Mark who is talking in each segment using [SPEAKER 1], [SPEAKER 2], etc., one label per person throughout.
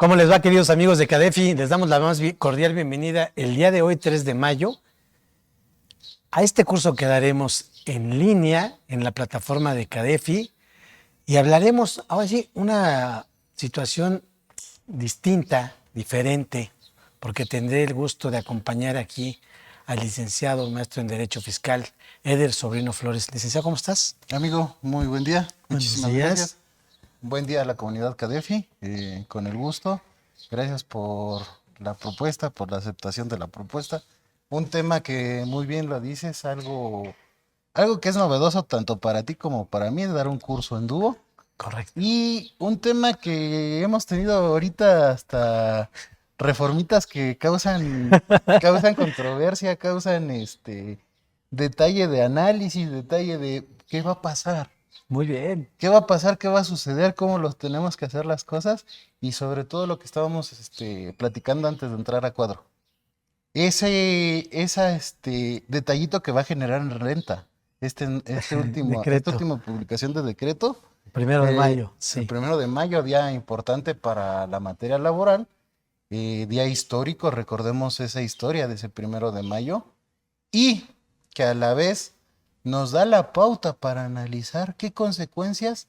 [SPEAKER 1] ¿Cómo les va, queridos amigos de Cadefi? Les damos la más cordial bienvenida el día de hoy, 3 de mayo, a este curso que daremos en línea en la plataforma de Cadefi y hablaremos, ahora sí, una situación distinta, diferente, porque tendré el gusto de acompañar aquí al licenciado maestro en Derecho Fiscal, Eder Sobrino Flores. Licenciado, ¿cómo estás?
[SPEAKER 2] Amigo, muy buen día.
[SPEAKER 1] Buenos
[SPEAKER 2] Muchísimas
[SPEAKER 1] días.
[SPEAKER 2] gracias. Buen día a la comunidad Cadefi, con el gusto. Gracias por la propuesta, por la aceptación de la propuesta. Un tema que muy bien lo dices, algo que es novedoso tanto para ti como para mí, dar un curso en dúo.
[SPEAKER 1] Correcto.
[SPEAKER 2] Y un tema que hemos tenido ahorita hasta reformitas que causan controversia, causan detalle de análisis, detalle de qué va a pasar.
[SPEAKER 1] Muy bien.
[SPEAKER 2] ¿Qué va a pasar? ¿Qué va a suceder? ¿Cómo los tenemos que hacer las cosas? Y sobre todo lo que estábamos platicando antes de entrar a cuadro. Detallito que va a generar en renta. Esta
[SPEAKER 1] Decreto.
[SPEAKER 2] última publicación de decreto.
[SPEAKER 1] 1 de mayo,
[SPEAKER 2] El
[SPEAKER 1] sí.
[SPEAKER 2] 1 de mayo, día importante para la materia laboral. Día histórico, recordemos esa historia de ese 1 de mayo. Y que a la vez nos da la pauta para analizar qué consecuencias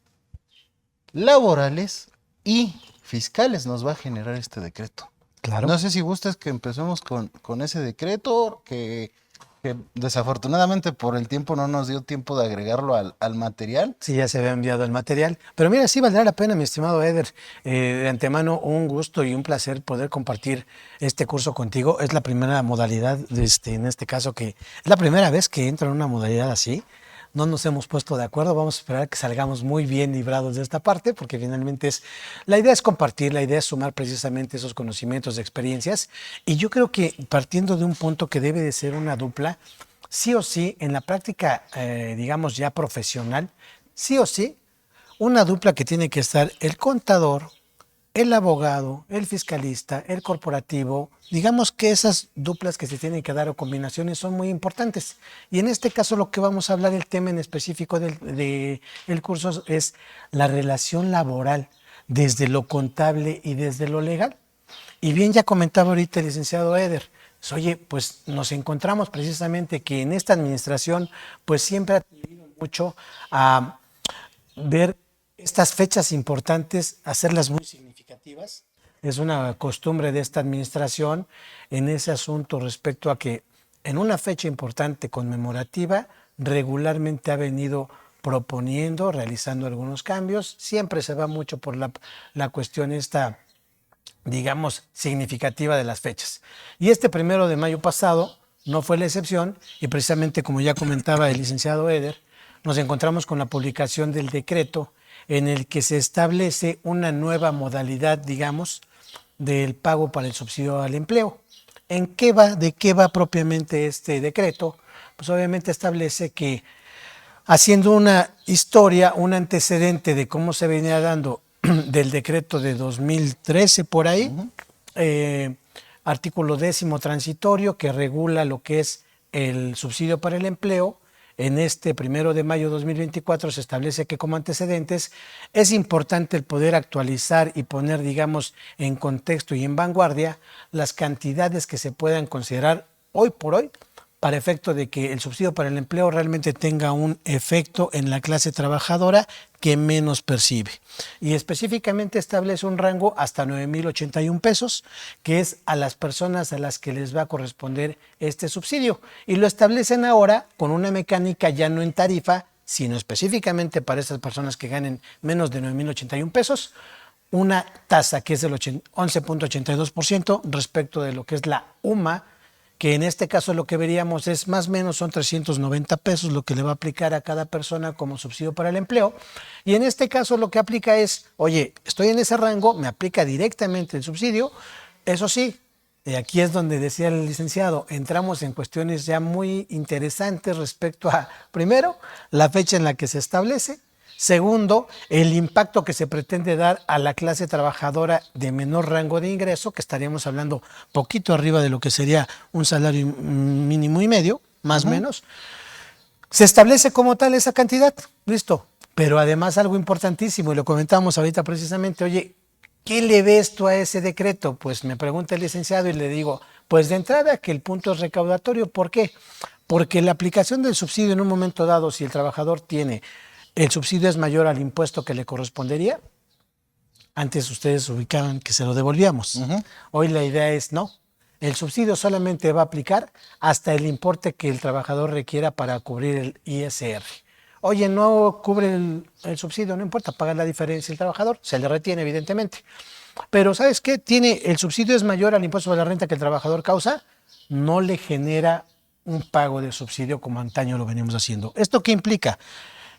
[SPEAKER 2] laborales y fiscales nos va a generar este decreto.
[SPEAKER 1] Claro.
[SPEAKER 2] No sé si gustas que empecemos con ese decreto, que desafortunadamente por el tiempo no nos dio tiempo de agregarlo al material.
[SPEAKER 1] Sí, ya se había enviado el material. Pero mira, sí valdrá la pena, mi estimado Eder. De antemano, un gusto y un placer poder compartir este curso contigo. Es la primera modalidad, en este caso, que es la primera vez que entro en una modalidad así. No nos hemos puesto de acuerdo, vamos a esperar que salgamos muy bien librados de esta parte, porque finalmente la idea es compartir, la idea es sumar precisamente esos conocimientos, de experiencias, y yo creo que partiendo de un punto que debe de ser una dupla, sí o sí, en la práctica, digamos ya profesional, sí o sí, una dupla que tiene que estar el contador, el abogado, el fiscalista, el corporativo. Digamos que esas duplas que se tienen que dar o combinaciones son muy importantes. Y en este caso lo que vamos a hablar, el tema en específico del curso es la relación laboral desde lo contable y desde lo legal. Y bien ya comentaba ahorita el licenciado Eder, oye, pues nos encontramos precisamente que en esta administración pues siempre ha tendido mucho a ver estas fechas importantes, hacerlas muy significativas. Es una costumbre de esta administración en ese asunto respecto a que en una fecha importante conmemorativa regularmente ha venido proponiendo, realizando algunos cambios. Siempre se va mucho por la cuestión esta, digamos, significativa de las fechas. Y este 1 de mayo pasado no fue la excepción y precisamente como ya comentaba el licenciado Eder, nos encontramos con la publicación del decreto en el que se establece una nueva modalidad, digamos, del pago para el subsidio al empleo. ¿En qué va, de qué va propiamente este decreto? Pues obviamente establece que haciendo una historia, un antecedente de cómo se venía dando del decreto de 2013 por ahí, artículo 10º transitorio que regula lo que es el subsidio para el empleo. En este 1 de mayo de 2024 se establece que como antecedentes es importante el poder actualizar y poner, digamos, en contexto y en vanguardia las cantidades que se puedan considerar hoy por hoy para efecto de que el subsidio para el empleo realmente tenga un efecto en la clase trabajadora que menos percibe. Y específicamente establece un rango hasta 9,081 pesos, que es a las personas a las que les va a corresponder este subsidio. Y lo establecen ahora con una mecánica ya no en tarifa, sino específicamente para esas personas que ganen menos de 9,081 pesos, una tasa que es del 11,82% respecto de lo que es la UMA, que en este caso lo que veríamos es más o menos son 390 pesos lo que le va a aplicar a cada persona como subsidio para el empleo. Y en este caso lo que aplica es, oye, estoy en ese rango, me aplica directamente el subsidio. Eso sí, aquí es donde decía el licenciado, entramos en cuestiones ya muy interesantes respecto a, primero, la fecha en la que se establece. Segundo, el impacto que se pretende dar a la clase trabajadora de menor rango de ingreso, que estaríamos hablando poquito arriba de lo que sería un salario mínimo y medio, más o menos. Se establece como tal esa cantidad, listo. Pero además algo importantísimo, y lo comentábamos ahorita precisamente, oye, ¿Qué le ves tú a ese decreto? Pues me pregunta el licenciado y le digo, pues de entrada que el punto es recaudatorio. ¿Por qué? Porque la aplicación del subsidio en un momento dado, si el trabajador tiene, el subsidio es mayor al impuesto que le correspondería. Antes ustedes ubicaban que se lo devolvíamos. Hoy la idea es no. El subsidio solamente va a aplicar hasta el importe que el trabajador requiera para cubrir el ISR. Oye, no cubre el subsidio, no importa, paga la diferencia el trabajador, se le retiene evidentemente. Pero ¿sabes qué? El subsidio es mayor al impuesto de la renta que el trabajador causa, no le genera un pago de subsidio como antaño lo venimos haciendo. ¿Esto qué implica?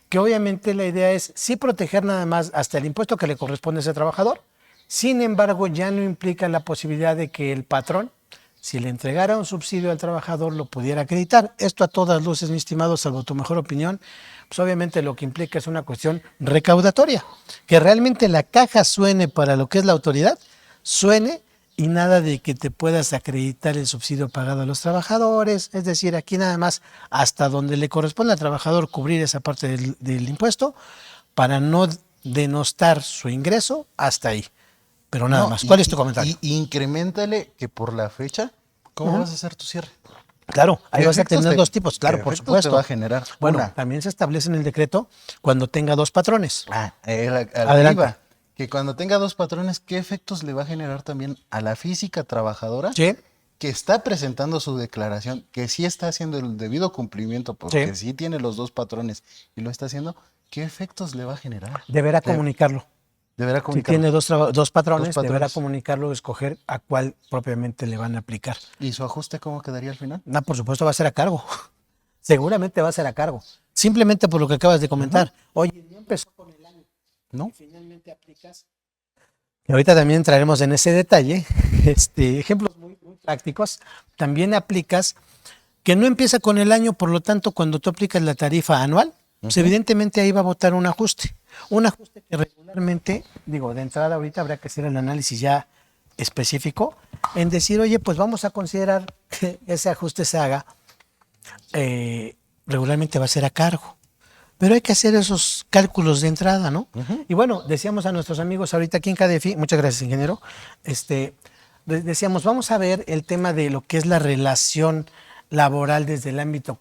[SPEAKER 1] Que obviamente la idea es sí proteger nada más hasta el impuesto que le corresponde a ese trabajador, sin embargo ya no implica la posibilidad de que el patrón, si le entregara un subsidio al trabajador, lo pudiera acreditar. Esto a todas luces, mi estimado, salvo tu mejor opinión, pues obviamente lo que implica es una cuestión recaudatoria, que realmente la caja suene para lo que es la autoridad, suene y nada de que te puedas acreditar el subsidio pagado a los trabajadores, es decir, aquí nada más hasta donde le corresponde al trabajador cubrir esa parte del impuesto para no denostar su ingreso, hasta ahí. Pero nada más. ¿Cuál es tu comentario?
[SPEAKER 2] Y increméntale que por la fecha, ¿cómo vas a hacer tu cierre?
[SPEAKER 1] Claro, ahí
[SPEAKER 2] ¿Qué
[SPEAKER 1] vas a
[SPEAKER 2] efectos
[SPEAKER 1] tener
[SPEAKER 2] te-
[SPEAKER 1] dos tipos, claro,
[SPEAKER 2] qué
[SPEAKER 1] por
[SPEAKER 2] efectos
[SPEAKER 1] supuesto.
[SPEAKER 2] te va a generar?
[SPEAKER 1] Bueno,
[SPEAKER 2] Una.
[SPEAKER 1] también se establece en el decreto cuando tenga dos patrones.
[SPEAKER 2] Adelante. Iba, que cuando tenga dos patrones, ¿qué efectos le va a generar también a la física trabajadora
[SPEAKER 1] Sí,
[SPEAKER 2] que está presentando su declaración, que sí está haciendo el debido cumplimiento, porque sí tiene los dos patrones y lo está haciendo? ¿Qué efectos le va a generar?
[SPEAKER 1] deberá comunicarlo.
[SPEAKER 2] Deberá
[SPEAKER 1] Si
[SPEAKER 2] comunicarlo.
[SPEAKER 1] tiene dos patrones,
[SPEAKER 2] Dos
[SPEAKER 1] deberá
[SPEAKER 2] patrones.
[SPEAKER 1] comunicarlo, escoger a cuál propiamente le van a aplicar.
[SPEAKER 2] ¿Y su ajuste cómo quedaría al final?
[SPEAKER 1] No, por supuesto va a ser a cargo. Seguramente va a ser a cargo. Simplemente por lo que acabas de comentar. Oye, no empezó con el año.
[SPEAKER 2] ¿No?
[SPEAKER 1] Y finalmente aplicas. Y ahorita también entraremos en ese detalle. Ejemplos muy prácticos. También aplicas que no empieza con el año, por lo tanto, cuando tú aplicas la tarifa anual, pues evidentemente ahí va a votar un ajuste. Un ajuste que regularmente, digo, de entrada ahorita habrá que hacer el análisis ya específico en decir, oye, pues vamos a considerar que ese ajuste se haga, regularmente va a ser a cargo. Pero hay que hacer esos cálculos de entrada, ¿no? Y bueno, decíamos a nuestros amigos ahorita aquí en CADEFI, muchas gracias, ingeniero, decíamos, vamos a ver el tema de lo que es la relación laboral desde el ámbito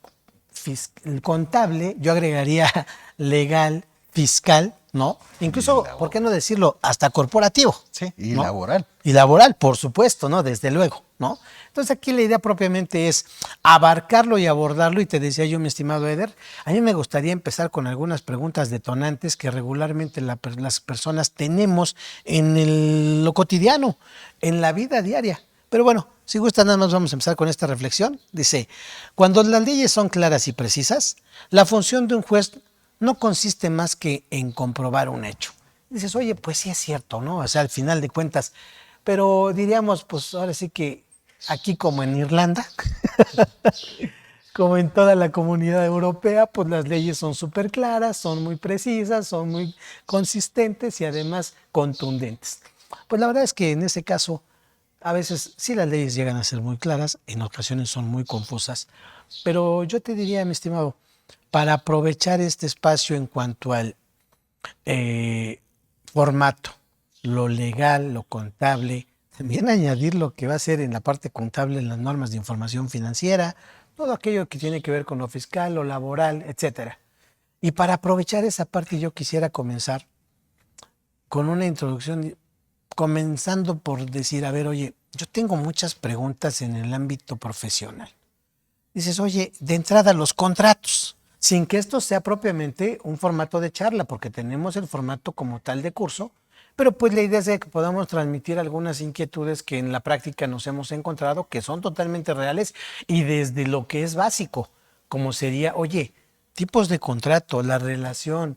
[SPEAKER 1] contable, yo agregaría legal, fiscal, ¿no? Incluso, ¿por qué no decirlo? Hasta corporativo.
[SPEAKER 2] Sí, y
[SPEAKER 1] ¿no?
[SPEAKER 2] laboral.
[SPEAKER 1] Y laboral, por supuesto, ¿no? Desde luego, ¿no? Entonces aquí la idea propiamente es abarcarlo y abordarlo, y te decía yo, mi estimado Eder, a mí me gustaría empezar con algunas preguntas detonantes que regularmente las personas tenemos en lo cotidiano, en la vida diaria. Pero bueno, si gusta, nada más vamos a empezar con esta reflexión. Dice, cuando las leyes son claras y precisas, la función de un juez no consiste más que en comprobar un hecho. Dices, oye, pues sí es cierto, ¿no? O sea, al final de cuentas, pero diríamos, pues ahora sí que aquí como en Irlanda, como en toda la comunidad europea, pues las leyes son súper claras, son muy precisas, son muy consistentes y además contundentes. Pues la verdad es que en ese caso, a veces sí las leyes llegan a ser muy claras, en ocasiones son muy confusas, pero yo te diría, mi estimado, para aprovechar este espacio en cuanto al formato, lo legal, lo contable, también añadir lo que va a ser en la parte contable en las normas de información financiera, todo aquello que tiene que ver con lo fiscal, lo laboral, etcétera. Y para aprovechar esa parte yo quisiera comenzar con una introducción, comenzando por decir, a ver, oye, yo tengo muchas preguntas en el ámbito profesional. Dices, oye, de entrada los contratos, sin que esto sea propiamente un formato de charla, porque tenemos el formato como tal de curso, pero pues la idea es de que podamos transmitir algunas inquietudes que en la práctica nos hemos encontrado, que son totalmente reales y desde lo que es básico, como sería, oye, tipos de contrato, la relación,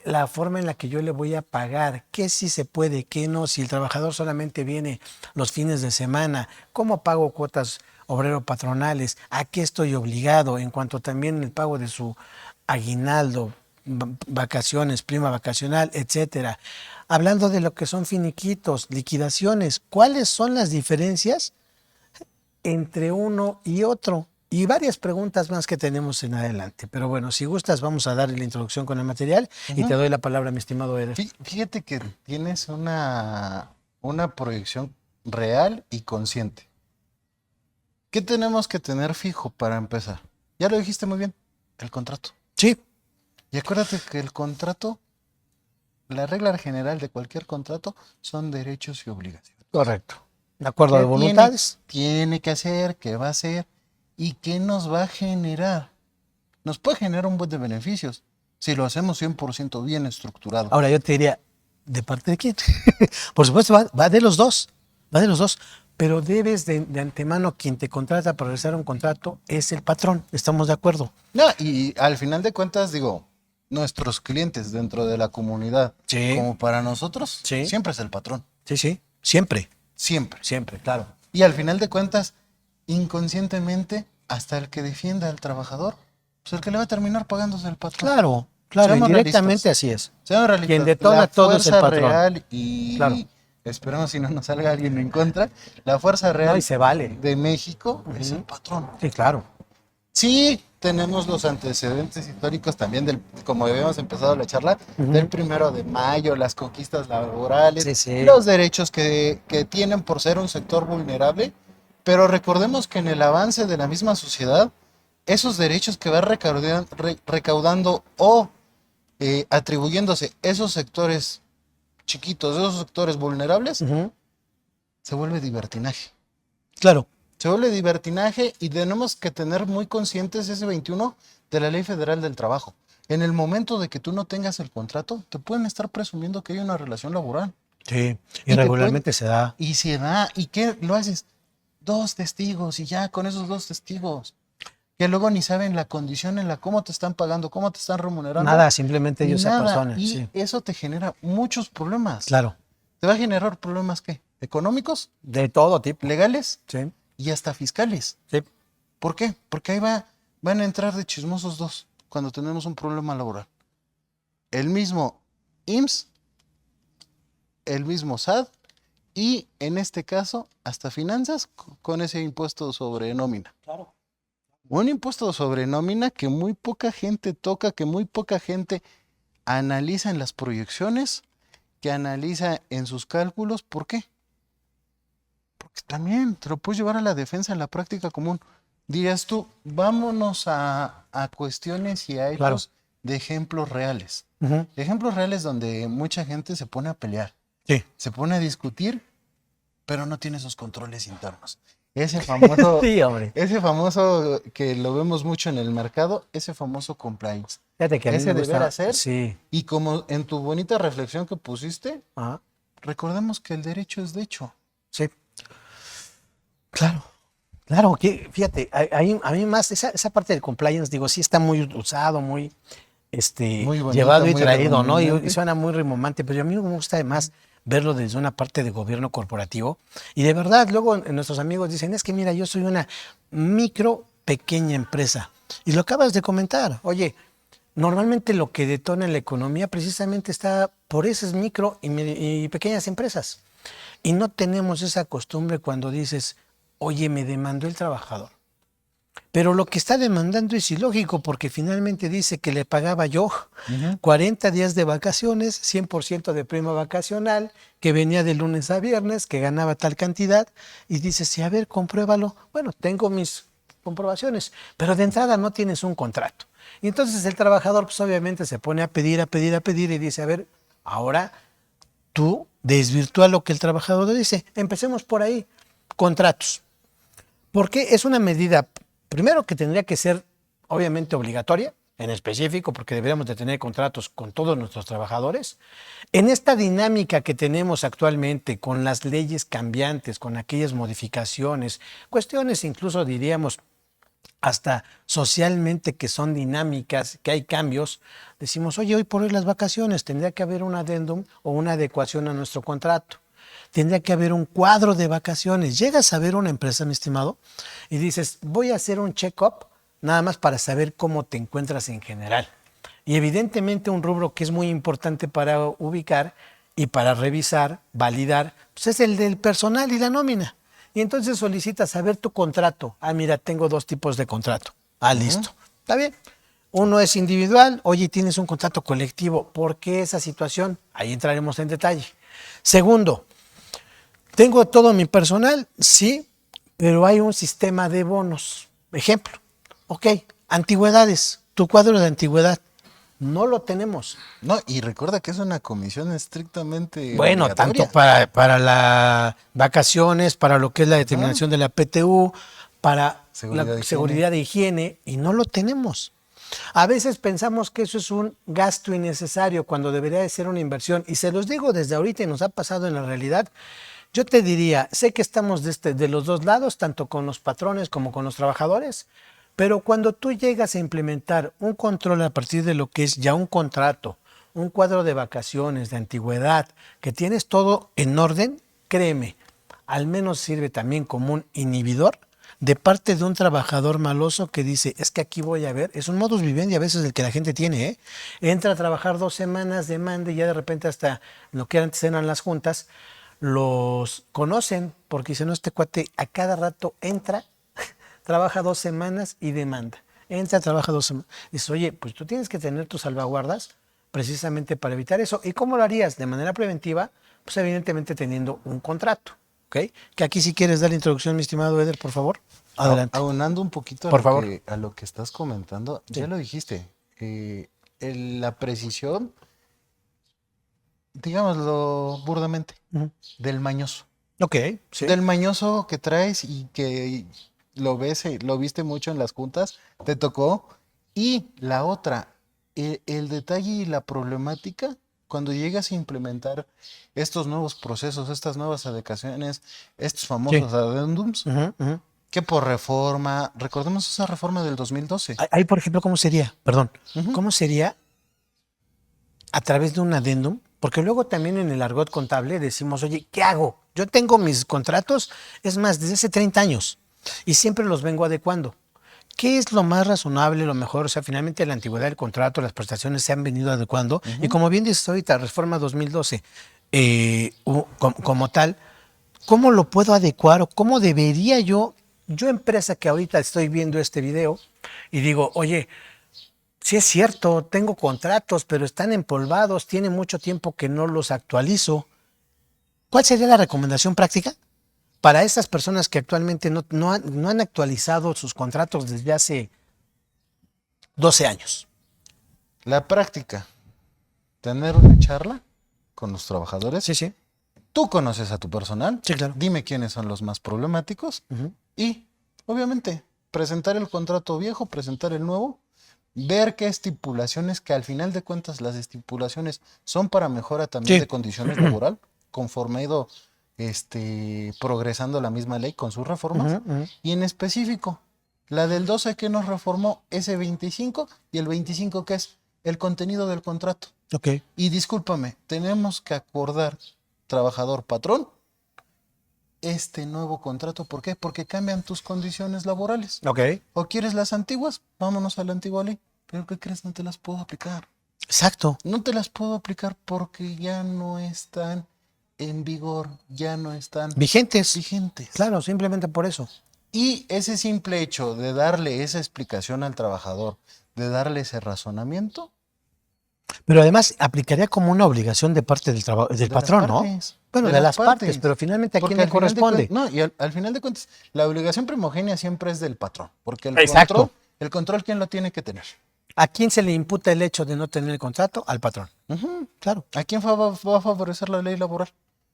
[SPEAKER 1] la forma en la que yo le voy a pagar, qué sí se puede, qué no, si el trabajador solamente viene los fines de semana, cómo pago cuotas obrero patronales, a qué estoy obligado, en cuanto también el pago de su aguinaldo, vacaciones, prima vacacional, etcétera. Hablando de lo que son finiquitos, liquidaciones, ¿cuáles son las diferencias entre uno y otro? Y varias preguntas más que tenemos en adelante. Pero bueno, si gustas, vamos a darle la introducción con el material y te doy la palabra, mi estimado Eder.
[SPEAKER 2] Fíjate que tienes una una proyección real y consciente. ¿Qué tenemos que tener fijo para empezar? Ya lo dijiste muy bien, el contrato.
[SPEAKER 1] Sí,
[SPEAKER 2] Y acuérdate que el contrato, la regla general de cualquier contrato son derechos y obligaciones.
[SPEAKER 1] correcto. De acuerdo de
[SPEAKER 2] ¿Qué
[SPEAKER 1] voluntades.
[SPEAKER 2] tiene que hacer? ¿Qué va a hacer? ¿Y qué nos va a generar? Nos puede generar un buen de beneficios si lo hacemos 100% bien estructurado.
[SPEAKER 1] Ahora yo te diría, ¿de parte de quién? Por supuesto, va de los dos, va de los dos, pero debes de antemano, quien te contrata para realizar un contrato es el patrón, ¿estamos de acuerdo?
[SPEAKER 2] No, y al final de cuentas, digo, nuestros clientes dentro de la comunidad,
[SPEAKER 1] Sí,
[SPEAKER 2] como para nosotros,
[SPEAKER 1] sí,
[SPEAKER 2] siempre es el patrón.
[SPEAKER 1] sí, sí, siempre,
[SPEAKER 2] Siempre.
[SPEAKER 1] siempre, claro.
[SPEAKER 2] Y al final de cuentas, inconscientemente, hasta el que defienda al trabajador, pues el que le va a terminar pagándose el patrón.
[SPEAKER 1] Claro, claro,
[SPEAKER 2] Seamos
[SPEAKER 1] indirectamente
[SPEAKER 2] realistas.
[SPEAKER 1] así es.
[SPEAKER 2] Seamos
[SPEAKER 1] Quien
[SPEAKER 2] realistas.
[SPEAKER 1] detona
[SPEAKER 2] La
[SPEAKER 1] todo es el
[SPEAKER 2] fuerza
[SPEAKER 1] patrón.
[SPEAKER 2] real y
[SPEAKER 1] Claro.
[SPEAKER 2] esperemos si no nos salga alguien en contra, la fuerza
[SPEAKER 1] No,
[SPEAKER 2] real
[SPEAKER 1] y se vale.
[SPEAKER 2] de México es el
[SPEAKER 1] Ujú.
[SPEAKER 2] patrón.
[SPEAKER 1] Sí, claro.
[SPEAKER 2] Sí, tenemos los antecedentes históricos también del, como habíamos empezado la charla,
[SPEAKER 1] Ujú.
[SPEAKER 2] del 1 de mayo, las conquistas laborales,
[SPEAKER 1] Sí, sí.
[SPEAKER 2] los derechos que tienen por ser un sector vulnerable, pero recordemos que en el avance de la misma sociedad, esos derechos que va recaudando o atribuyéndose esos sectores chiquitos, esos sectores vulnerables,
[SPEAKER 1] Ujú.
[SPEAKER 2] se vuelve libertinaje.
[SPEAKER 1] Claro.
[SPEAKER 2] Se vuelve libertinaje y tenemos que tener muy conscientes ese 21 de la Ley Federal del Trabajo. En el momento de que tú no tengas el contrato, te pueden estar presumiendo que hay una relación laboral.
[SPEAKER 1] Sí, y
[SPEAKER 2] Y te
[SPEAKER 1] regularmente se da.
[SPEAKER 2] Y se da. ¿Y qué lo haces? 2 testigos y ya con esos 2 testigos. Que luego ni saben la condición en la cómo te están pagando, cómo te están remunerando.
[SPEAKER 1] Nada, simplemente ellos se
[SPEAKER 2] Nada.
[SPEAKER 1] apersonan.
[SPEAKER 2] Y
[SPEAKER 1] Sí,
[SPEAKER 2] eso te genera muchos problemas.
[SPEAKER 1] claro.
[SPEAKER 2] Te va a generar problemas, ¿qué? Económicos,
[SPEAKER 1] De todo tipo.
[SPEAKER 2] legales
[SPEAKER 1] Sí,
[SPEAKER 2] y hasta fiscales.
[SPEAKER 1] sí.
[SPEAKER 2] ¿Por qué? Porque ahí van a entrar de chismosos dos cuando tenemos un problema laboral. El mismo IMSS, el mismo SAT y en este caso hasta finanzas con ese impuesto sobre nómina.
[SPEAKER 1] Claro.
[SPEAKER 2] Un impuesto sobre nómina que muy poca gente toca, que muy poca gente analiza en las proyecciones, que analiza en sus cálculos. ¿Por qué? Porque también te lo puedes llevar a la defensa en la práctica común. Dirías tú, vámonos a cuestiones y a
[SPEAKER 1] Claro.
[SPEAKER 2] hechos de ejemplos reales.
[SPEAKER 1] Ujú.
[SPEAKER 2] Ejemplos reales donde mucha gente se pone a pelear,
[SPEAKER 1] Sí.
[SPEAKER 2] se pone a discutir, pero no tiene esus controles internos. Ese famoso,
[SPEAKER 1] Sí, hombre.
[SPEAKER 2] ese famoso que lo vemos mucho en el mercado, ese famoso compliance.
[SPEAKER 1] Fíjate que a mí
[SPEAKER 2] Ese
[SPEAKER 1] me
[SPEAKER 2] deber
[SPEAKER 1] gusta.
[SPEAKER 2] hacer.
[SPEAKER 1] Sí.
[SPEAKER 2] Y como en tu bonita reflexión que pusiste,
[SPEAKER 1] Ajá.
[SPEAKER 2] recordemos que el derecho es de hecho.
[SPEAKER 1] Sí. Claro. Claro, que fíjate, a mí más esa parte del compliance, digo, sí está muy usado, muy
[SPEAKER 2] Muy bonito,
[SPEAKER 1] llevado y
[SPEAKER 2] muy
[SPEAKER 1] traído, ¿no? Y
[SPEAKER 2] redundante.
[SPEAKER 1] suena muy rimbombante, pero a mí me gusta además verlo desde una parte de gobierno corporativo. Y de verdad, luego nuestros amigos dicen, es que mira, yo soy una pequeña empresa. Y lo acabas de comentar, oye, normalmente lo que detona en la economía precisamente está por esas y pequeñas empresas. Y no tenemos esa costumbre cuando dices, oye, me demandó el trabajador. Pero lo que está demandando es ilógico porque finalmente dice que le pagaba yo 40 días de vacaciones, 100% de prima vacacional, que venía de lunes a viernes, que ganaba tal cantidad y dice, sí, a ver, compruébalo. Bueno, tengo mis comprobaciones, pero de entrada no tienes un contrato. Y entonces el trabajador pues obviamente se pone a pedir y dice, a ver, ahora tú desvirtúa lo que el trabajador dice. Empecemos por ahí, contratos. Porque es una medida, primero que tendría que ser obviamente obligatoria, en específico, porque deberíamos de tener contratos con todos nuestros trabajadores. En esta dinámica que tenemos actualmente, con las leyes cambiantes, con aquellas modificaciones, cuestiones incluso diríamos hasta socialmente que son dinámicas, que hay cambios, decimos, oye, hoy por hoy las vacaciones, tendría que haber un adendum o una adecuación a nuestro contrato. Tendría que haber un cuadro de vacaciones. Llegas a ver una empresa, mi estimado, y dices, voy a hacer un check-up nada más para saber cómo te encuentras en general. Y evidentemente un rubro que es muy importante para ubicar y para revisar, validar, pues es el del personal y la nómina. Y entonces solicitas saber tu contrato. Ah, mira, tengo 2 tipos de contrato. Ah, listo. Está bien. Uno es individual, oye, tienes un contrato colectivo. ¿Por qué esa situación? Ahí entraremos en detalle. Segundo, Tengo todo mi personal, sí, pero hay un sistema de bonos. Ejemplo, ok, antigüedades, tu cuadro de antigüedad, no lo tenemos.
[SPEAKER 2] No, y recuerda que es una comisión estrictamente
[SPEAKER 1] Bueno, tanto
[SPEAKER 2] obligatoria.
[SPEAKER 1] para las vacaciones, para lo que es la
[SPEAKER 2] Ajá.
[SPEAKER 1] determinación de la PTU, para la
[SPEAKER 2] Seguridad de higiene.
[SPEAKER 1] seguridad de higiene, y no lo tenemos. A veces pensamos que eso es un gasto innecesario cuando debería de ser una inversión. Y se los digo desde ahorita y nos ha pasado en la realidad. Yo te diría, sé que estamos de los dos lados, tanto con los patrones como con los trabajadores, pero cuando tú llegas a implementar un control a partir de lo que es ya un contrato, un cuadro de vacaciones, de antigüedad, que tienes todo en orden, créeme, al menos sirve también como un inhibidor de parte de un trabajador maloso que dice, es que aquí voy a ver, es un modus vivendi a veces el que la gente tiene, ¿eh? Entra a trabajar 2 semanas, demanda y ya de repente hasta lo que antes eran las juntas, los conocen porque dicen, no, este cuate a cada rato entra, trabaja 2 semanas y demanda. Entra, trabaja 2 semanas. Dices, oye, pues tú tienes que tener tus salvaguardas precisamente para evitar eso. ¿Y cómo lo harías? De manera preventiva, pues evidentemente teniendo un contrato, ¿ok? Que aquí si quieres dar la introducción, mi estimado Eder, por favor. Adelante.
[SPEAKER 2] Aunando un poquito
[SPEAKER 1] Por favor.
[SPEAKER 2] a lo que estás comentando, ya
[SPEAKER 1] Sí.
[SPEAKER 2] lo dijiste, la precisión, digámoslo burdamente,
[SPEAKER 1] Ujú.
[SPEAKER 2] del mañoso.
[SPEAKER 1] Ok, sí.
[SPEAKER 2] Del mañoso que traes y que lo ves, lo viste mucho en las juntas, te tocó. Y la otra, el detalle y la problemática, cuando llegas a implementar estos nuevos procesos, estas nuevas adecuaciones, estos
[SPEAKER 1] Sí.
[SPEAKER 2] famosos adendums,
[SPEAKER 1] Ujú, ujú.
[SPEAKER 2] que por reforma, recordemos esa reforma del 2012.
[SPEAKER 1] Ahí, por ejemplo, ¿cómo sería? Perdón.
[SPEAKER 2] Ujú.
[SPEAKER 1] ¿Cómo sería a través de un adendum? Porque luego también en el argot contable decimos, oye, ¿qué hago? Yo tengo mis contratos, es más, desde hace 30 años y siempre los vengo adecuando. ¿Qué es lo más razonable, lo mejor? O sea, finalmente la antigüedad del contrato, las prestaciones se han venido adecuando y
[SPEAKER 2] Ujú.
[SPEAKER 1] como bien dices ahorita, reforma 2012, como tal, ¿cómo lo puedo adecuar o cómo debería yo empresa que ahorita estoy viendo este video y digo, oye, sí es cierto, tengo contratos, pero están empolvados, tiene mucho tiempo que no los actualizo. ¿Cuál sería la recomendación práctica para esas personas que actualmente no han actualizado sus contratos desde hace 12 años?
[SPEAKER 2] La práctica, tener una charla con los trabajadores.
[SPEAKER 1] Sí, sí,
[SPEAKER 2] Tú conoces a tu personal,
[SPEAKER 1] sí, claro.
[SPEAKER 2] dime quiénes son los más problemáticos
[SPEAKER 1] Ujú.
[SPEAKER 2] y, obviamente, presentar el contrato viejo, presentar el nuevo, ver qué estipulaciones, que al final de cuentas las estipulaciones son para mejora también
[SPEAKER 1] Sí.
[SPEAKER 2] de condiciones laboral, conforme ha ido progresando la misma ley con sus
[SPEAKER 1] Ujú,
[SPEAKER 2] reformas,
[SPEAKER 1] ujú.
[SPEAKER 2] y en específico, la del 12 que nos reformó ese 25 y el 25 que es el contenido del contrato.
[SPEAKER 1] Ok,
[SPEAKER 2] Y discúlpame, tenemos que acordar, trabajador patrón, este nuevo contrato. ¿Por qué? Porque cambian tus condiciones laborales.
[SPEAKER 1] ok.
[SPEAKER 2] ¿O quieres las antiguas? Vámonos a la antigua ley. Pero ¿qué crees? No te las puedo aplicar.
[SPEAKER 1] Exacto.
[SPEAKER 2] No te las puedo aplicar porque ya no están en vigor, ya no están
[SPEAKER 1] Vigentes.
[SPEAKER 2] vigentes.
[SPEAKER 1] Claro, simplemente por eso.
[SPEAKER 2] Y ese simple hecho de darle esa explicación al trabajador, de darle ese razonamiento,
[SPEAKER 1] Pero además aplicaría como una obligación de parte del
[SPEAKER 2] de las
[SPEAKER 1] patrón, ¿no?
[SPEAKER 2] partes,
[SPEAKER 1] Bueno,
[SPEAKER 2] de
[SPEAKER 1] de
[SPEAKER 2] las
[SPEAKER 1] las partes,
[SPEAKER 2] partes.
[SPEAKER 1] pero finalmente ¿a quién
[SPEAKER 2] Porque
[SPEAKER 1] le
[SPEAKER 2] al final de
[SPEAKER 1] corresponde?
[SPEAKER 2] cuentas, no, y al final de cuentas, la obligación primogénea siempre es del patrón, porque
[SPEAKER 1] Exacto.
[SPEAKER 2] el control, ¿quién lo tiene que tener?
[SPEAKER 1] ¿A quién se le imputa el hecho de no tener el contrato? Al patrón.
[SPEAKER 2] Ujú.
[SPEAKER 1] Claro.
[SPEAKER 2] ¿A quién va a favorecer la ley laboral?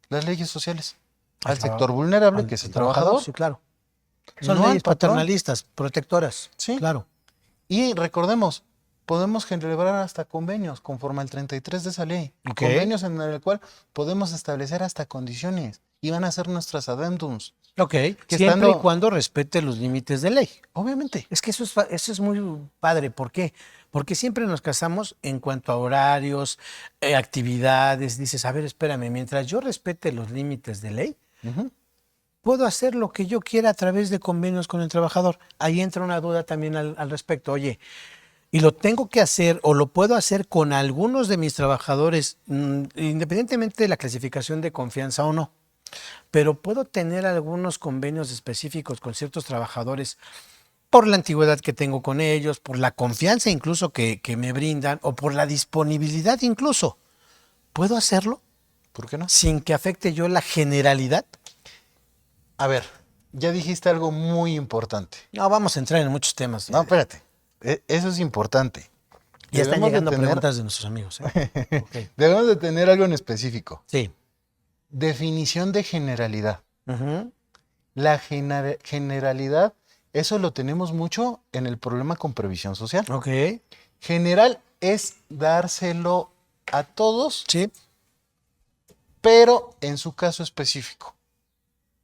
[SPEAKER 2] Las leyes sociales.
[SPEAKER 1] Al,
[SPEAKER 2] Al
[SPEAKER 1] traba-
[SPEAKER 2] sector vulnerable,
[SPEAKER 1] al
[SPEAKER 2] que es el
[SPEAKER 1] trabajador,
[SPEAKER 2] trabajador,
[SPEAKER 1] sí, claro. Son
[SPEAKER 2] no al
[SPEAKER 1] leyes
[SPEAKER 2] patrón.
[SPEAKER 1] paternalistas, protectoras,
[SPEAKER 2] Sí.
[SPEAKER 1] claro.
[SPEAKER 2] Y recordemos, podemos celebrar hasta convenios conforme al 33 de esa ley.
[SPEAKER 1] Ok.
[SPEAKER 2] Convenios en el cual podemos establecer hasta condiciones y van a ser nuestras addendums.
[SPEAKER 1] Ok,
[SPEAKER 2] Que
[SPEAKER 1] siempre y
[SPEAKER 2] estando,
[SPEAKER 1] cuando respete los límites de ley.
[SPEAKER 2] obviamente,
[SPEAKER 1] Es que eso es muy padre. ¿Por qué? Porque siempre nos casamos en cuanto a horarios, actividades. Dices, a ver, espérame, mientras yo respete los límites de ley,
[SPEAKER 2] ujú,
[SPEAKER 1] puedo hacer lo que yo quiera a través de convenios con el trabajador. Ahí entra una duda también al respecto. Oye, y lo tengo que hacer o lo puedo hacer con algunos de mis trabajadores, independientemente de la clasificación de confianza o no. Pero puedo tener algunos convenios específicos con ciertos trabajadores por la antigüedad que tengo con ellos, por la confianza incluso que me brindan o por la disponibilidad incluso. ¿Puedo hacerlo
[SPEAKER 2] ¿por qué no?
[SPEAKER 1] sin que afecte yo la generalidad?
[SPEAKER 2] A ver, ya dijiste algo muy importante.
[SPEAKER 1] No, vamos a entrar en muchos temas.
[SPEAKER 2] No, espérate. Eso es importante.
[SPEAKER 1] Ya están
[SPEAKER 2] Debemos de
[SPEAKER 1] llegando
[SPEAKER 2] tener,
[SPEAKER 1] preguntas de nuestros amigos. Ok.
[SPEAKER 2] debemos de tener algo en específico.
[SPEAKER 1] Sí.
[SPEAKER 2] Definición de generalidad.
[SPEAKER 1] Ujú.
[SPEAKER 2] La generalidad, eso lo tenemos mucho en el problema con previsión social.
[SPEAKER 1] Ok.
[SPEAKER 2] General es dárselo a todos,
[SPEAKER 1] Sí.
[SPEAKER 2] pero en su caso específico.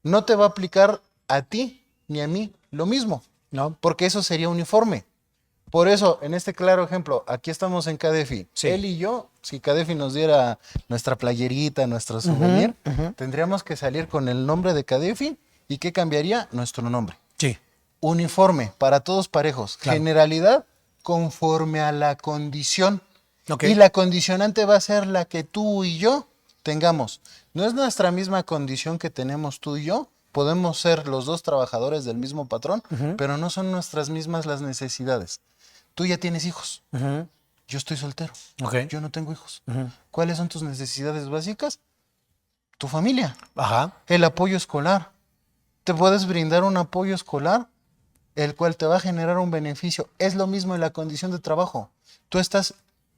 [SPEAKER 2] No te va a aplicar a ti ni a mí lo mismo,
[SPEAKER 1] No.
[SPEAKER 2] porque eso sería uniforme. Por eso, en este claro ejemplo, aquí estamos en Cadefi.
[SPEAKER 1] Sí.
[SPEAKER 2] Él y yo, si Cadefi nos diera nuestra playerita, nuestro souvenir,
[SPEAKER 1] ujú.
[SPEAKER 2] tendríamos que salir con el nombre de Cadefi. ¿Y qué cambiaría? Nuestro nombre.
[SPEAKER 1] Sí.
[SPEAKER 2] Uniforme, para todos parejos.
[SPEAKER 1] Claro.
[SPEAKER 2] Generalidad conforme a la condición.
[SPEAKER 1] Ok.
[SPEAKER 2] Y la condicionante va a ser la que tú y yo tengamos. No es nuestra misma condición que tenemos tú y yo. Podemos ser los dos trabajadores del mismo patrón, pero no son nuestras mismas las necesidades. Tú ya tienes hijos.
[SPEAKER 1] Ujú.
[SPEAKER 2] Yo estoy soltero.
[SPEAKER 1] Ok.
[SPEAKER 2] Yo no tengo hijos.
[SPEAKER 1] Ujú.
[SPEAKER 2] ¿Cuáles son tus necesidades básicas? Tu familia.
[SPEAKER 1] Ajá.
[SPEAKER 2] El apoyo escolar. Te puedes brindar un apoyo escolar, el cual te va a generar un beneficio. Es lo mismo en la condición de trabajo. Tú estás,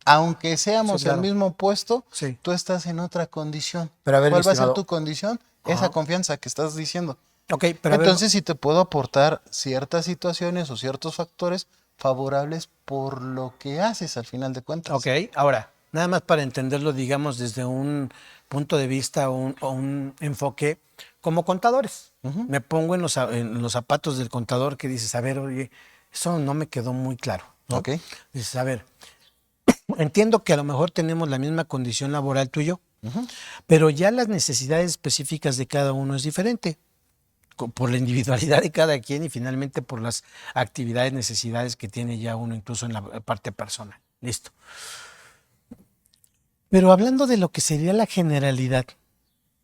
[SPEAKER 2] aunque seamos
[SPEAKER 1] Sí, claro.
[SPEAKER 2] el mismo puesto,
[SPEAKER 1] Sí.
[SPEAKER 2] tú estás en otra condición.
[SPEAKER 1] Pero a ver,
[SPEAKER 2] ¿Cuál
[SPEAKER 1] mi
[SPEAKER 2] va a ser
[SPEAKER 1] estimado.
[SPEAKER 2] tu condición?
[SPEAKER 1] Ajá.
[SPEAKER 2] Esa confianza que estás diciendo.
[SPEAKER 1] Ok, pero a ver.
[SPEAKER 2] Entonces, si te puedo aportar ciertas situaciones o ciertos factores favorables por lo que haces al final de cuentas.
[SPEAKER 1] Ok, ahora, nada más para entenderlo, digamos, desde un punto de vista o un enfoque como contadores. Me pongo en los zapatos del contador que dices, a ver, oye, eso no me quedó muy claro, ¿no?
[SPEAKER 2] Ok.
[SPEAKER 1] Dices, a ver, entiendo que a lo mejor tenemos la misma condición laboral tú y yo, pero ya las necesidades específicas de cada uno es diferente por la individualidad de cada quien y finalmente por las actividades, necesidades que tiene ya uno, incluso en la parte personal. Listo. Pero hablando de lo que sería la generalidad,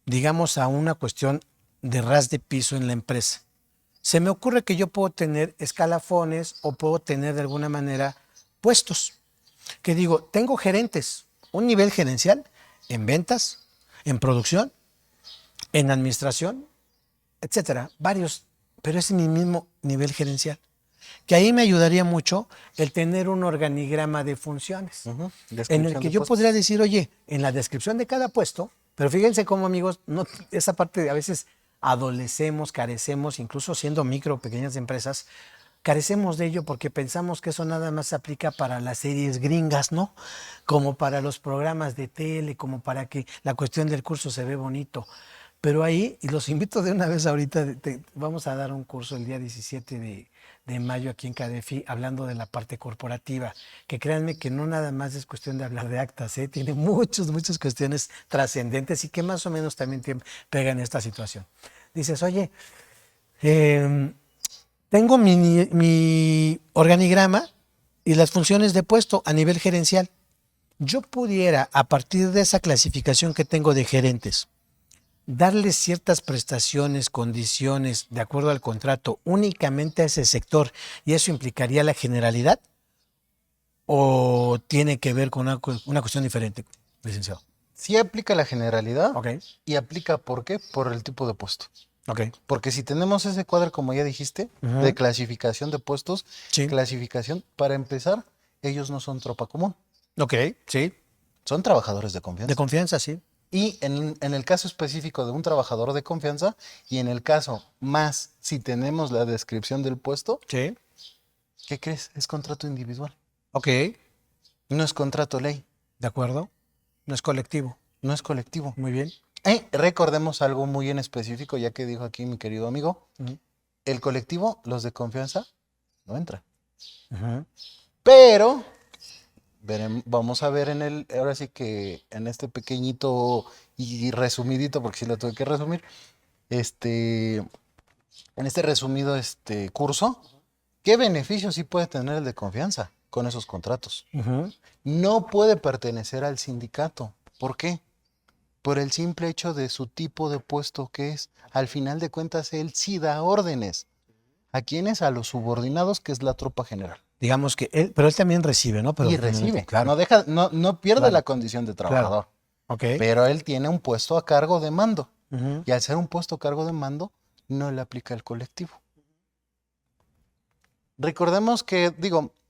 [SPEAKER 1] digamos a una cuestión de ras de piso en la empresa, se me ocurre que yo puedo tener escalafones o puedo tener de alguna manera puestos. Que digo, tengo gerentes, un nivel gerencial en ventas, en producción, en administración, etcétera, varios, pero es mi mismo nivel gerencial. Que ahí me ayudaría mucho el tener un organigrama de funciones, en el que yo podría decir, oye, en la descripción de cada puesto, pero fíjense cómo, amigos, no, esa parte a veces adolecemos, carecemos, incluso siendo micro o pequeñas empresas, carecemos de ello porque pensamos que eso nada más se aplica para las series gringas, ¿no? Como para los programas de tele, como para que la cuestión del curso se ve bonito. Pero ahí, y los invito de una vez ahorita, vamos a dar un curso el día 17 de mayo aquí en Cadefi, hablando de la parte corporativa, que créanme que no nada más es cuestión de hablar de actas, ¿eh? Tiene muchas cuestiones trascendentes y que más o menos también pegan esta situación. Dices, oye, tengo mi organigrama y las funciones de puesto a nivel gerencial. Yo pudiera, a partir de esa clasificación que tengo de gerentes, darles ciertas prestaciones, condiciones, de acuerdo al contrato, únicamente a ese sector, y eso implicaría la generalidad, o tiene que ver con una cuestión diferente, licenciado.
[SPEAKER 2] Sí aplica la generalidad.
[SPEAKER 1] Ok.
[SPEAKER 2] Y aplica, ¿por qué? Por el tipo de puesto.
[SPEAKER 1] Ok.
[SPEAKER 2] Porque si tenemos ese cuadro, como ya dijiste, de clasificación de puestos,
[SPEAKER 1] Sí.
[SPEAKER 2] clasificación, para empezar, ellos no son tropa común,
[SPEAKER 1] Ok, sí.
[SPEAKER 2] son trabajadores de confianza.
[SPEAKER 1] De confianza, sí.
[SPEAKER 2] Y en el caso específico de un trabajador de confianza, y en el caso más, si tenemos la descripción del puesto,
[SPEAKER 1] Sí.
[SPEAKER 2] ¿qué crees? Es contrato individual,
[SPEAKER 1] Ok.
[SPEAKER 2] no es contrato ley,
[SPEAKER 1] De acuerdo. No es colectivo.
[SPEAKER 2] no es colectivo.
[SPEAKER 1] Muy bien.
[SPEAKER 2] Recordemos algo muy en específico, ya que dijo aquí mi querido amigo, el colectivo, los de confianza, no entran. Pero vamos a ver ahora sí que en este pequeñito y resumidito, porque sí lo tuve que resumir, en este resumido curso, ¿qué beneficios sí puede tener el de confianza con esos contratos? No puede pertenecer al sindicato. ¿Por qué? Por el simple hecho de su tipo de puesto que es. Al final de cuentas, él sí da órdenes. ¿A quiénes? A los subordinados, que es la tropa general.
[SPEAKER 1] Digamos que él, pero él también recibe, ¿no? Pero
[SPEAKER 2] Y recibe.
[SPEAKER 1] Claro.
[SPEAKER 2] No pierde
[SPEAKER 1] Claro.
[SPEAKER 2] la condición de trabajador.
[SPEAKER 1] Ok.
[SPEAKER 2] Pero él tiene un puesto a cargo de mando. Y al ser un puesto a cargo de mando, no le aplica al colectivo. Recordemos que,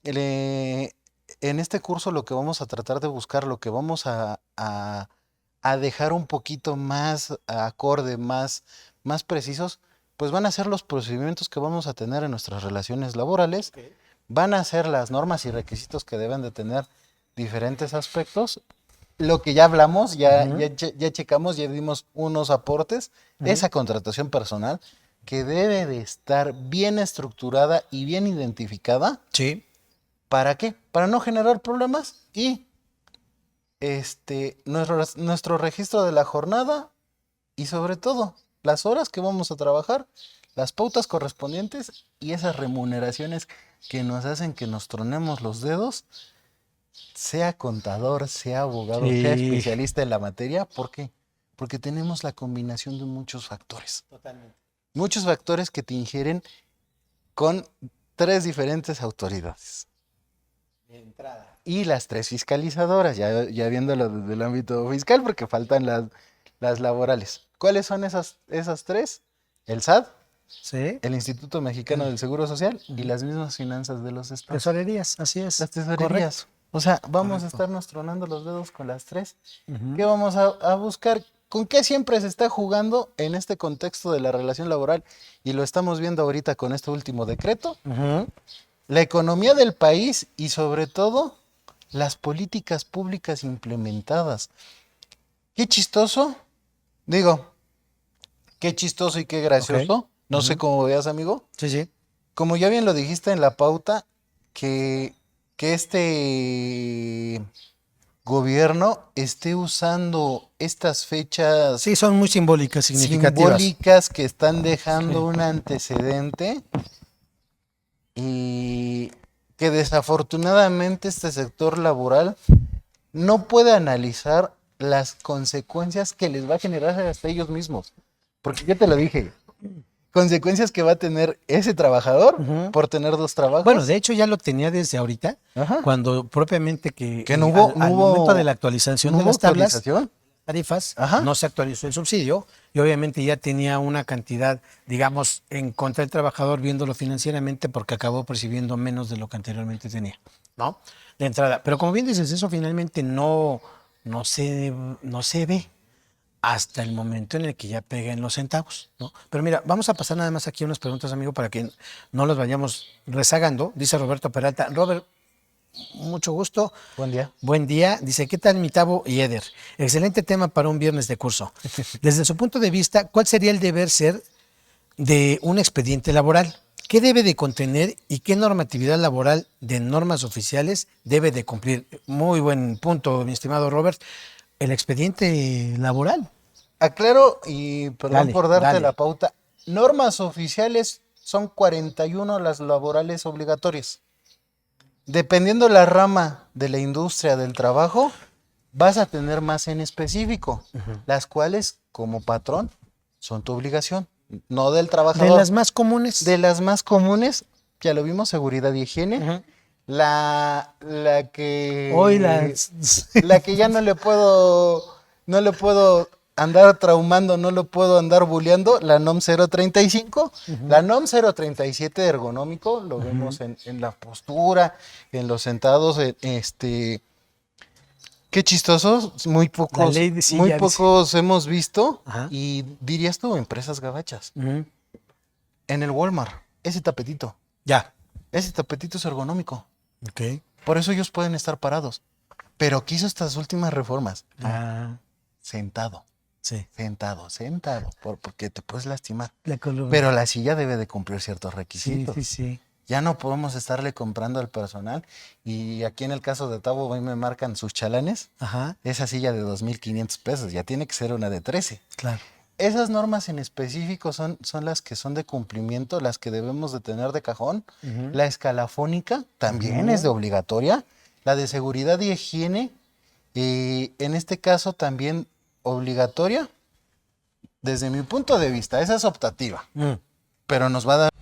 [SPEAKER 2] en este curso lo que vamos a tratar de buscar, lo que vamos a dejar un poquito más acorde, más precisos, pues van a ser los procedimientos que vamos a tener en nuestras relaciones laborales, van a ser las normas y requisitos que deben de tener diferentes aspectos. Lo que ya hablamos, ya checamos, ya dimos unos aportes, esa contratación personal que debe de estar bien estructurada y bien identificada.
[SPEAKER 1] Sí.
[SPEAKER 2] ¿Para qué? Para no generar problemas y nuestro registro de la jornada y sobre todo las horas que vamos a trabajar, las pautas correspondientes y esas remuneraciones que nos hacen que nos tronemos los dedos, sea contador, sea abogado, sea especialista en la materia. ¿Por qué? Porque tenemos la combinación de muchos factores.
[SPEAKER 1] Totalmente.
[SPEAKER 2] Muchos factores que te ingieren con 3 diferentes autoridades.
[SPEAKER 1] De entrada.
[SPEAKER 2] Y las 3 fiscalizadoras, ya viéndolo desde el ámbito fiscal, porque faltan las laborales. ¿Cuáles son esas 3? El SAT,
[SPEAKER 1] Sí.
[SPEAKER 2] el Instituto Mexicano del Seguro Social y las mismas finanzas de los estados.
[SPEAKER 1] Tesorerías, así es.
[SPEAKER 2] Las tesorerías.
[SPEAKER 1] Correcto.
[SPEAKER 2] O sea, vamos a estarnos tronando los dedos con las 3. ¿Qué vamos a buscar? ¿Con qué siempre se está jugando en este contexto de la relación laboral? Y lo estamos viendo ahorita con este último decreto. La economía del país y sobre todo las políticas públicas implementadas. Qué chistoso. Qué chistoso y qué gracioso.
[SPEAKER 1] Ok.
[SPEAKER 2] No sé cómo veas, amigo.
[SPEAKER 1] Sí, sí.
[SPEAKER 2] Como ya bien lo dijiste en la pauta, que este gobierno esté usando estas fechas
[SPEAKER 1] Sí, son muy simbólicas, significativas.
[SPEAKER 2] simbólicas que están dejando un antecedente y que desafortunadamente este sector laboral no puede analizar las consecuencias que les va a generar hasta ellos mismos. Porque ya te lo dije, consecuencias que va a tener ese trabajador por tener 2 trabajos.
[SPEAKER 1] Bueno, de hecho ya lo tenía desde ahorita,
[SPEAKER 2] Ajá.
[SPEAKER 1] cuando propiamente que
[SPEAKER 2] no hubo,
[SPEAKER 1] al momento de la actualización de las tablas, tarifas,
[SPEAKER 2] Ajá.
[SPEAKER 1] no se actualizó el subsidio y obviamente ya tenía una cantidad, digamos, en contra del trabajador viéndolo financieramente porque acabó percibiendo menos de lo que anteriormente tenía, ¿no? De entrada. Pero como bien dices, eso finalmente no se ve hasta el momento en el que ya pega en los centavos, ¿no? Pero mira, vamos a pasar nada más aquí unas preguntas, amigo, para que no los vayamos rezagando. Dice Roberto Peralta. Robert, mucho gusto.
[SPEAKER 2] Buen día.
[SPEAKER 1] Buen día. Dice, ¿qué tal mi Tavo y Eder? Excelente tema para un viernes de curso. Desde su punto de vista, ¿cuál sería el deber ser de un expediente laboral? ¿Qué debe de contener y qué normatividad laboral de normas oficiales debe de cumplir? Muy buen punto, mi estimado Robert. El expediente laboral.
[SPEAKER 2] Aclaro y perdón
[SPEAKER 1] Dale,
[SPEAKER 2] por darte
[SPEAKER 1] dale.
[SPEAKER 2] la pauta. Normas oficiales son 41 las laborales obligatorias. Dependiendo la rama de la industria del trabajo, vas a tener más en específico, las cuales como patrón son tu obligación, no del trabajador.
[SPEAKER 1] De las más comunes.
[SPEAKER 2] De las más comunes, ya lo vimos, seguridad y higiene. La que
[SPEAKER 1] Hoy
[SPEAKER 2] la que ya no le puedo andar traumando, no lo puedo andar bulleando, la NOM 035, la NOM 037 ergonómico, lo vemos en la postura, en los sentados, qué chistosos, muy pocos, hemos visto. Y dirías tú, empresas gabachas. En el Walmart, ese tapetito es ergonómico.
[SPEAKER 1] Okay.
[SPEAKER 2] Por eso ellos pueden estar parados. Pero quiso estas últimas reformas. Sentado.
[SPEAKER 1] Sí.
[SPEAKER 2] Sentado, porque te puedes lastimar.
[SPEAKER 1] La columna.
[SPEAKER 2] Pero la silla debe de cumplir ciertos requisitos.
[SPEAKER 1] Sí.
[SPEAKER 2] Ya no podemos estarle comprando al personal. Y aquí en el caso de Tabo, hoy me marcan sus chalanes. Esa silla de 2,500 pesos, ya tiene que ser una de 13.
[SPEAKER 1] Claro.
[SPEAKER 2] Esas normas en específico son las que son de cumplimiento, las que debemos de tener de cajón. La escalafónica también es de obligatoria. La de seguridad y higiene, en este caso también obligatoria. Desde mi punto de vista, esa es optativa. Pero nos va a dar